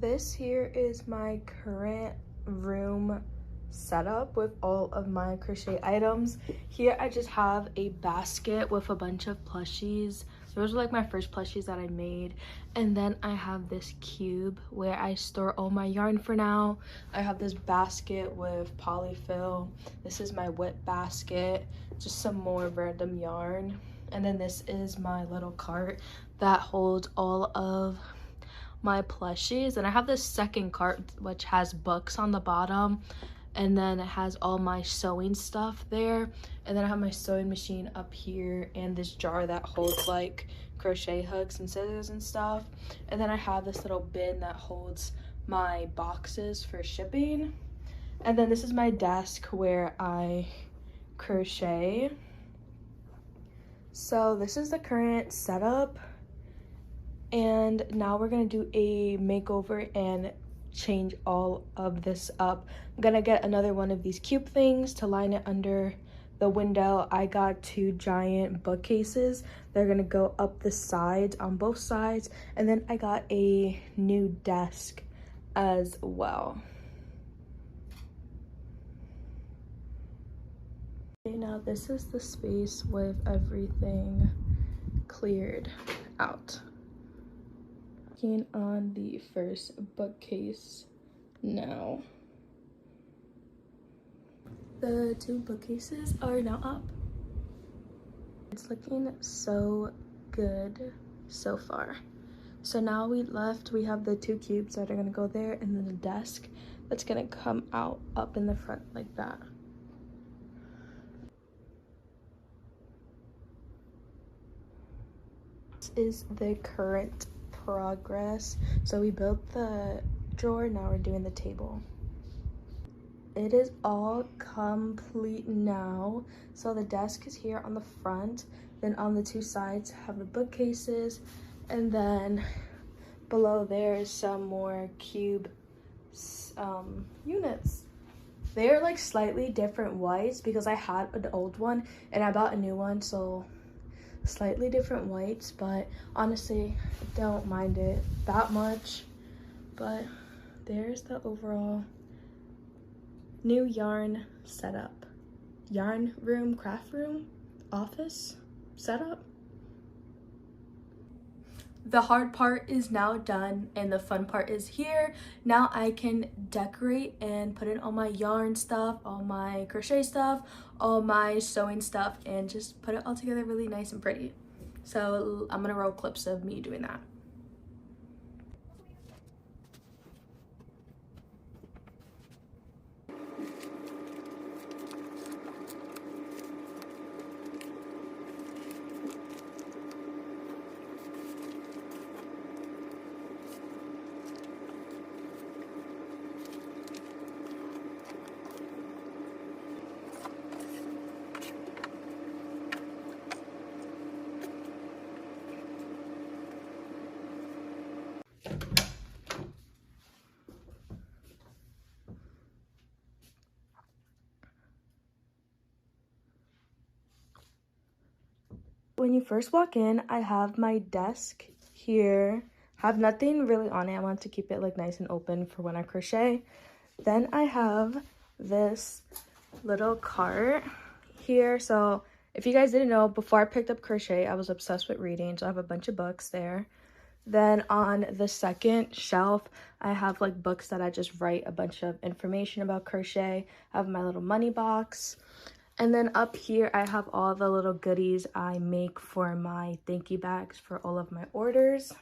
This here is my current room setup with all of my crochet items. Here I just have a basket with a bunch of plushies. Those were like my first plushies that I made. And then I have this cube where I store all my yarn for now. I have this basket with polyfill. This is my whip basket, just some more random yarn. And then this is my little cart that holds all of my plushies. And I have this second cart which has books on the bottom, and then it has all my sewing stuff there. And then I have my sewing machine up here and this jar that holds like crochet hooks and scissors and stuff. And then I have this little bin that holds my boxes for shipping. And then this is my desk where I crochet. So this is the current setup, and now we're gonna do a makeover and change all of this up. I'm gonna get another one of these cube things to line it under the window. I got 2 giant bookcases. They're gonna go up the sides, on both sides. And then I got a new desk as well. Okay, now this is the space with everything cleared out. Working on the first bookcase now. The 2 bookcases are now up. It's looking so good so far. So now we have the 2 cubes that are gonna go there, and then the desk that's gonna come out up in the front like that. This is the current progress. So we built the drawer, now we're doing the table. It is all complete now. So the desk is here on the front, then on the 2 sides have the bookcases, and then below there is some more cube units. They're like slightly different whites because I had an old one and I bought a new one, so slightly different whites, but honestly I don't mind it that much. But there's the overall new yarn setup, yarn room, craft room, office setup. The hard part is now done and the fun part is here. Now I can decorate and put in all my yarn stuff, all my crochet stuff, all my sewing stuff, and just put it all together really nice and pretty. So I'm gonna roll clips of me doing that. When you first walk in, I have my desk here. Have nothing really on it. I want to keep it like nice and open for when I crochet. Then I have this little cart here. So if you guys didn't know, before I picked up crochet, I was obsessed with reading, so I have a bunch of books there. Then on the second shelf, I have like books that I just write a bunch of information about crochet. I have my little money box. And then up here, I have all the little goodies I make for my thank you bags for all of my orders.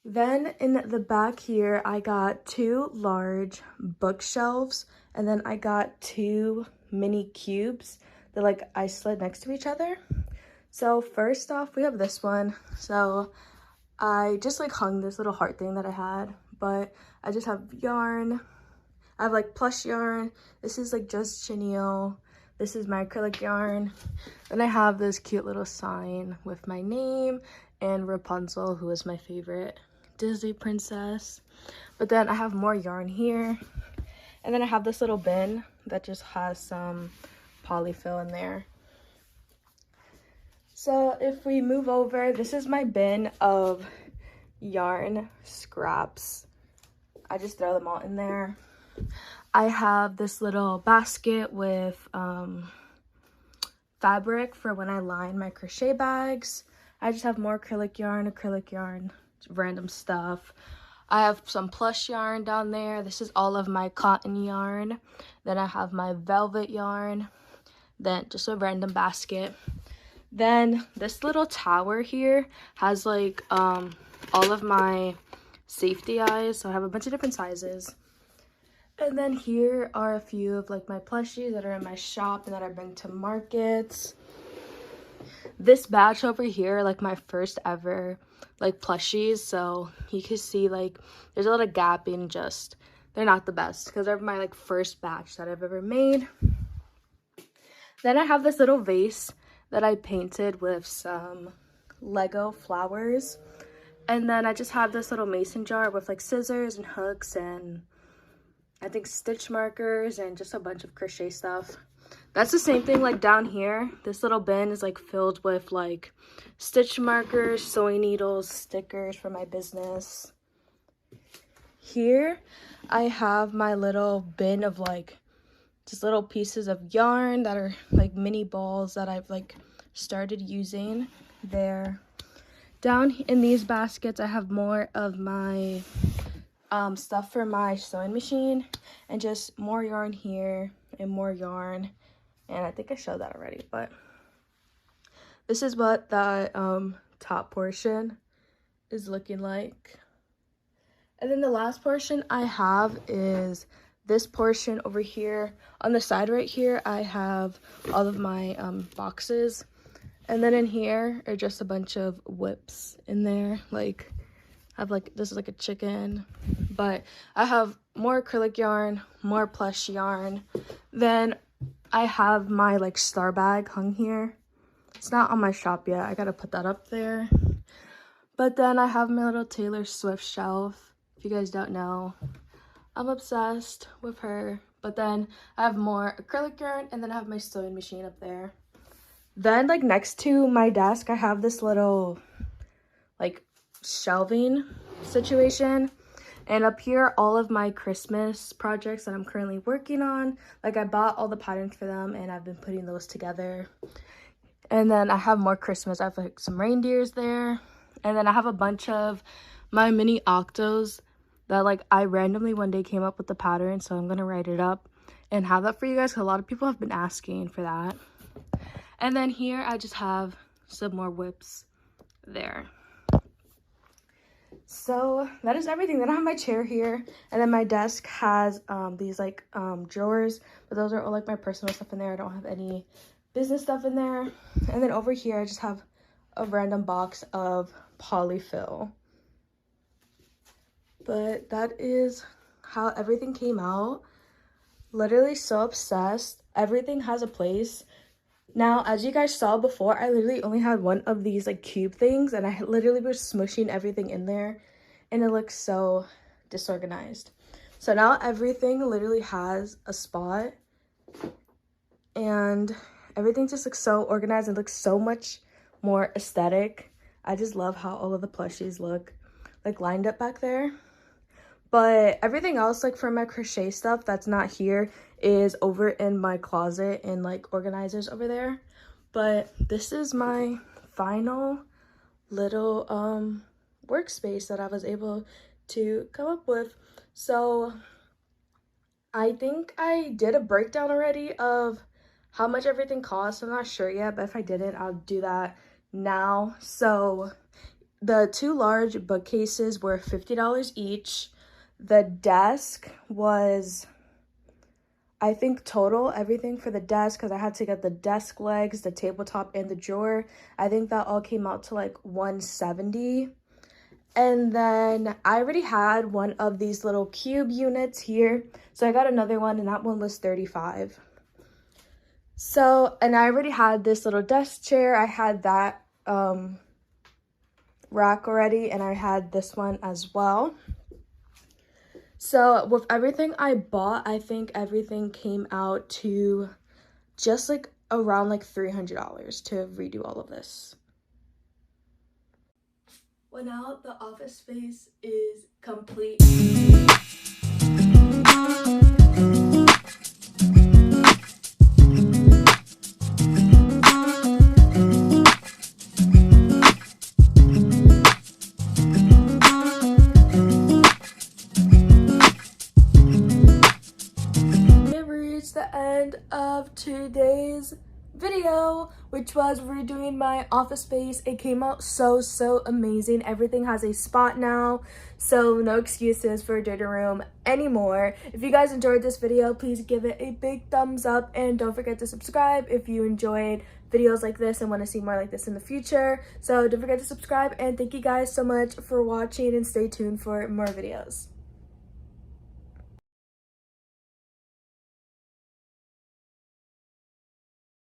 Then in the back here, I got 2 large bookshelves, and then I got 2 mini cubes that like I slid next to each other. So first off, we have this one. So I just like hung this little heart thing that I had, but I just have yarn. I have like plush yarn. This is like just chenille. This is my acrylic yarn. Then I have this cute little sign with my name and Rapunzel, who is my favorite Disney princess. But then I have more yarn here. And then I have this little bin that just has some polyfill in there. So if we move over, this is my bin of yarn scraps. I just throw them all in there. I have this little basket with fabric for when I line my crochet bags. I just have more acrylic yarn, random stuff. I have some plush yarn down there. This is all of my cotton yarn. Then I have my velvet yarn. Then just a random basket. Then this little tower here has like all of my safety eyes. So I have a bunch of different sizes. And then here are a few of like my plushies that are in my shop and that I bring to markets. This batch over here, like my first ever like plushies, so you can see like there's a lot of gapping, just they're not the best because they're my like first batch that I've ever made. Then I have this little vase that I painted with some Lego flowers, and then I just have this little mason jar with like scissors and hooks and I think stitch markers and just a bunch of crochet stuff. That's the same thing like down here. This little bin is like filled with like stitch markers, sewing needles, stickers for my business. Here I have my little bin of like just little pieces of yarn that are like mini balls that I've like started using there. Down in these baskets I have more of my stuff for my sewing machine and just more yarn here and more yarn, and I think I showed that already, but this is what the top portion is looking like. And then the last portion I have is this portion over here. On the side right here I have all of my boxes, and then in here are just a bunch of whips in there. Like I have like, this is like a chicken, but I have more acrylic yarn, more plush yarn. Then I have my like star bag hung here. It's not on my shop yet. I gotta put that up there. But then I have my little Taylor Swift shelf. If you guys don't know, I'm obsessed with her. But then I have more acrylic yarn, and then I have my sewing machine up there. Then like next to my desk, I have this little like shelving situation, and up here all of my Christmas projects that I'm currently working on. Like I bought all the patterns for them and I've been putting those together. And then I have more Christmas. I have like some reindeers there, and then I have a bunch of my mini octos that like I randomly one day came up with the pattern, so I'm gonna write it up and have that for you guys because a lot of people have been asking for that. And then here I just have some more whips there. So that is everything. Then I have my chair here, and then my desk has these like drawers, but those are all like my personal stuff in there. I don't have any business stuff in there. And then over here I just have a random box of polyfill. But that is how everything came out. Literally so obsessed. Everything has a place. Now, as you guys saw before, I literally only had one of these like cube things, and I literally was smushing everything in there, and it looks so disorganized. So now everything literally has a spot, and everything just looks so organized and looks so much more aesthetic. I just love how all of the plushies look like lined up back there. But everything else, like for my crochet stuff that's not here, is over in my closet and like organizers over there. But this is my final little workspace that I was able to come up with. So I think I did a breakdown already of how much everything costs. I'm not sure yet, but if I didn't, I'll do that now. So the two large bookcases were $50 each. The desk was, I think total everything for the desk, because I had to get the desk legs, the tabletop, and the drawer, I think that all came out to like $170. And then I already had one of these little cube units here, so I got another one, and that one was $35. So, and I already had this little desk chair. I had that rack already, and I had this one as well. So with everything I bought, I think everything came out to just like around like $300 to redo all of this. Well, now the office space is complete. The end of today's video, which was redoing my office space. It came out so amazing. Everything has a spot now, so no excuses for a dirty room anymore. If you guys enjoyed this video, please give it a big thumbs up and don't forget to subscribe if you enjoyed videos like this and want to see more like this in the future. So don't forget to subscribe, and thank you guys so much for watching, and stay tuned for more videos.